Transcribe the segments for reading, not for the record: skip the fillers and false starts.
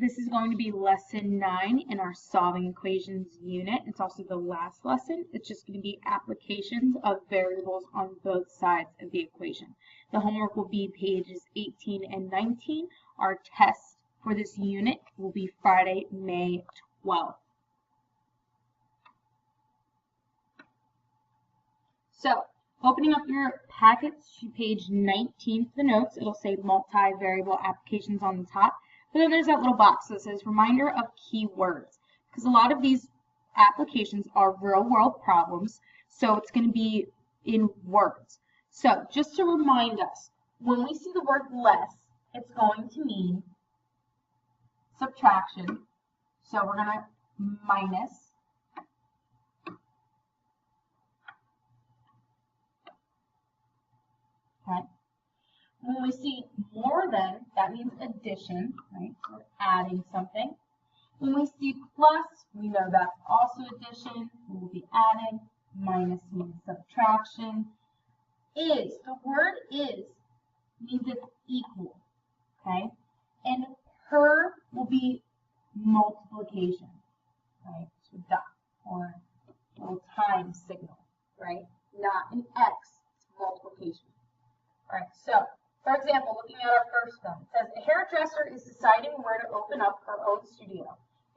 This is going to be lesson 9 in our solving equations unit. It's also the last lesson. It's just going to be applications of variables on both sides of the equation. The homework will be pages 18 and 19. Our test for this unit will be Friday, May 12th. So, opening up your packets to page 19 for the notes, it'll say multivariable applications on the top. But then there's that little box that says reminder of keywords, because a lot of these applications are real world problems, so it's going to be in words. So just to remind us, when we see the word less, it's going to mean subtraction. So we're going to minus. Okay. When we see more than, that means addition, right? So we're adding something. When we see plus, we know that's also addition. We will be adding. Minus means subtraction. Is, the word is, means it's equal, okay? And per will be multiplication, right? So dot, or little time signal, right? Not an X, it's multiplication. All right, so for example, looking at our first one, it says a hairdresser is deciding where to open up her own studio.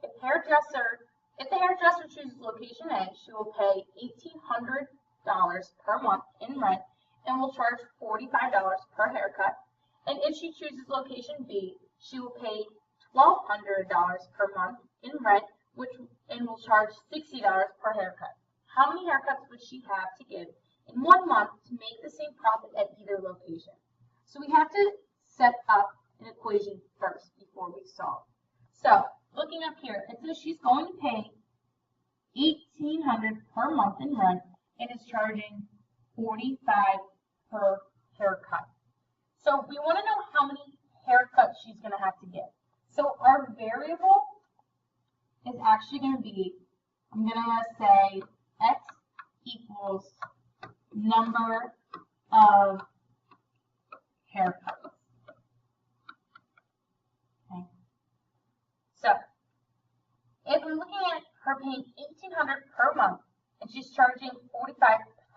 If the hairdresser chooses location A, she will pay $1,800 per month in rent and will charge $45 per haircut. And if she chooses location B, she will pay $1,200 per month in rent, and will charge $60 per haircut. How many haircuts would she have to give in 1 month to make the same profit at either location? So we have to set up an equation first before we solve. So looking up here, it says she's going to pay $1,800 per month in rent and is charging $45 per haircut. So we want to know how many haircuts she's going to have to get. So our variable is actually going to be, I'm going to say X equals number of haircuts. Okay. So if we're looking at her paying $1,800 per month and she's charging $45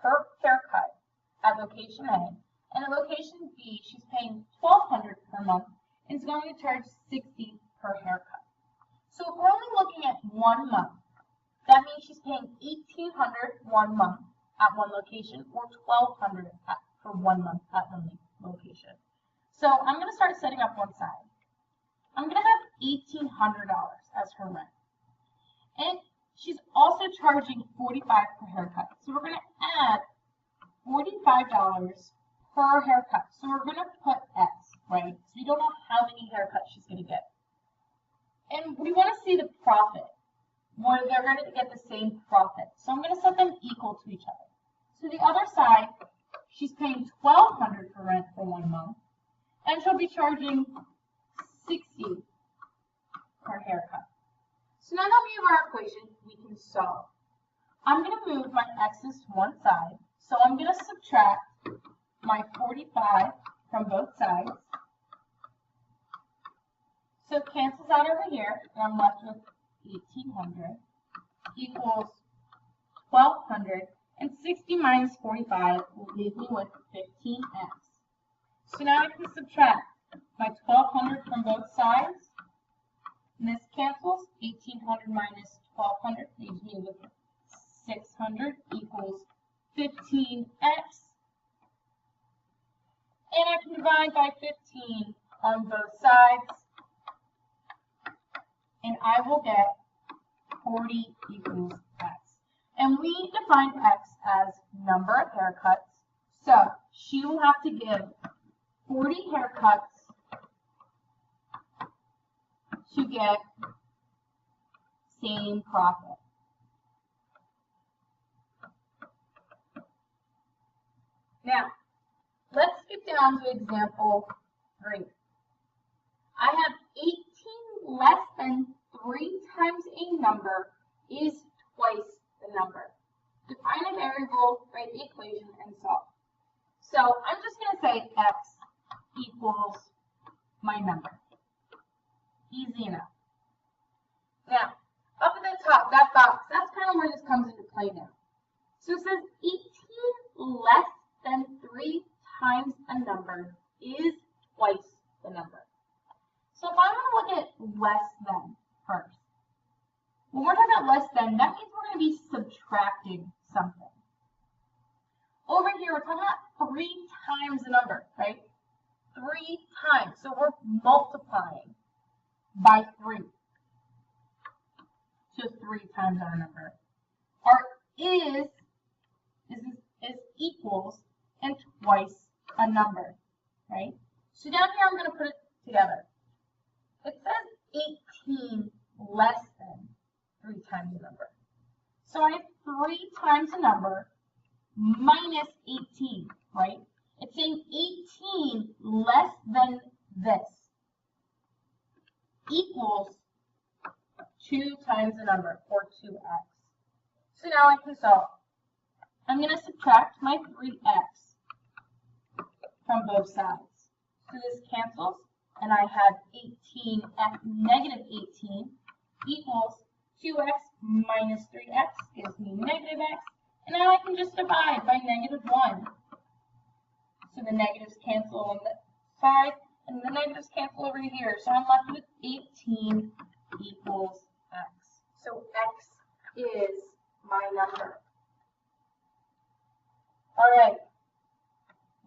per haircut at location A, and at location B she's paying $1,200 per month and is going to charge $60 per haircut. So if we're only looking at 1 month, that means she's paying $1,800 1 month at one location, or $1,200 for 1 month at one location. So I'm going to start setting up one side. I'm going to have $1,800 as her rent. And she's also charging $45 per haircut. So we're going to add $45 per haircut. So we're going to put X, right? So we don't know how many haircuts she's going to get. And we want to see the profit, where they're going to get the same profit. So I'm going to set them equal to each other. So the other side, she's paying $1,200 for rent for 1 month, and she'll be charging $60 per haircut. So now that we have our equation, we can solve. I'm going to move my x's to one side, so I'm going to subtract my 45 from both sides. So it cancels out over here, and I'm left with 1,800 equals 1,200, and 60 minus 45 will leave me with 15x. So now I can subtract my 1,200 from both sides, and this cancels. 1,800 minus 1,200 leaves me with 600 equals 15x. And I can divide by 15 on both sides, and I will get 40 equals x. And we defined x as number of haircuts. So she will have to give 40 haircuts to get same profit. Now, let's skip down to example 3. I have 18 less than 3 times a number is twice the number. Define a variable, write the equation, and solve. So I'm just going to say x equals my number. Easy enough. Now, up at the top, that box, that's kind of where this comes into play now. So it says 18 less than 3 times a number is twice the number. So if I want to look at less than first, when we're talking about less than, that means we're going to be subtracting something. Over here, we're talking about 3 times the number, right? 3 times. So we're multiplying by 3. So 3 times our number. Our is equals and twice a number, right? So down here, I'm going to put it together. It says 18 less than 3 times the number. So I have 3 times the number minus 18, right? It's saying 18 less than this equals 2 times the number, or 2x. So now I can solve. I'm going to subtract my 3x from both sides. So this cancels, and I have 18x negative 18 equals 2x minus 3x gives me negative x. And now I can just divide by negative 1. So the negatives cancel on the side, and the negatives cancel over here. So I'm left with 18 equals x. So x is my number. All right,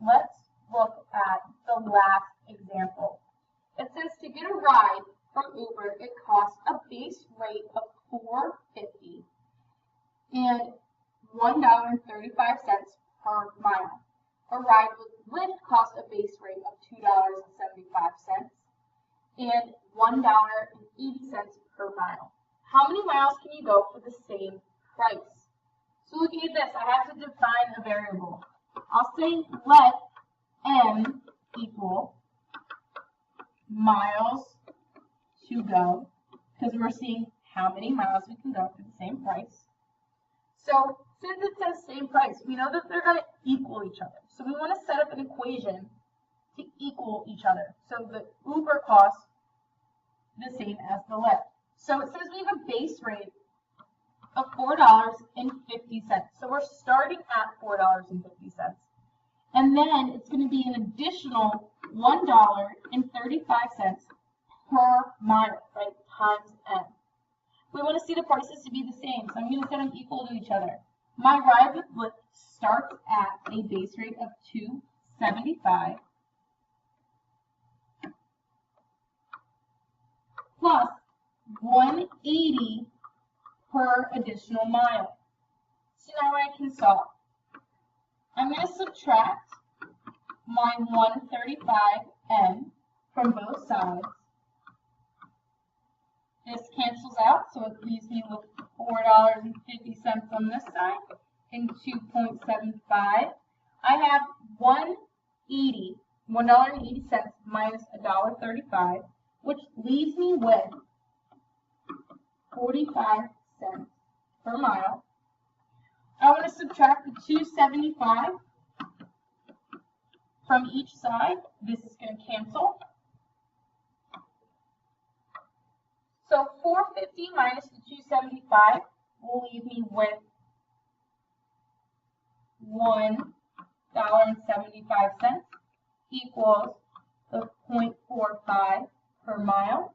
let's look at the last example. It says to get a ride from Uber, it costs a base rate of $4.50 and $1.35 per mile. A ride with Lyft costs a base rate of $2.75 and $1.80 per mile. How many miles can you go for the same price? So looking at this, I have to define a variable. I'll say let m equal miles to go, because we're seeing how many miles we can go for the same price. So since it says same price, we know that they're going to equal each other. So we want to set up an equation to equal each other. So the Uber costs the same as the Lyft. So it says we have a base rate of $4.50. So we're starting at $4.50. And then it's going to be an additional $1.35 per mile, right, times m. We want to see the prices to be the same, so I'm going to set them equal to each other. My ride with Lyft starts at a base rate of $2.75 plus $1.80 per additional mile. So now I can solve. I'm going to subtract my $1.35m from both sides. This cancels out, so it leaves me with $4.50 on this side and 2.75. I have $1.80 minus $1.35, which leaves me with 45 cents per mile. I want to subtract the 2.75 from each side. This is going to cancel. So $4.50 minus the $2.75 will leave me with $1.75 equals the 0.45 per mile.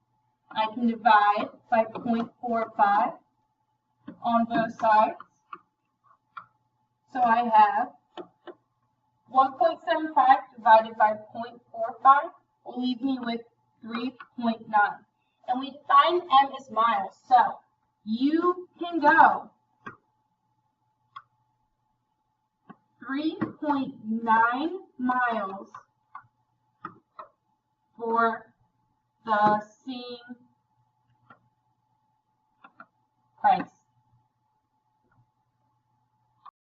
I can divide by 0.45 on both sides. So I have 1.75 divided by 0.45 will leave me with 3.9. And we define m as miles. So you can go 3.9 miles for the same price.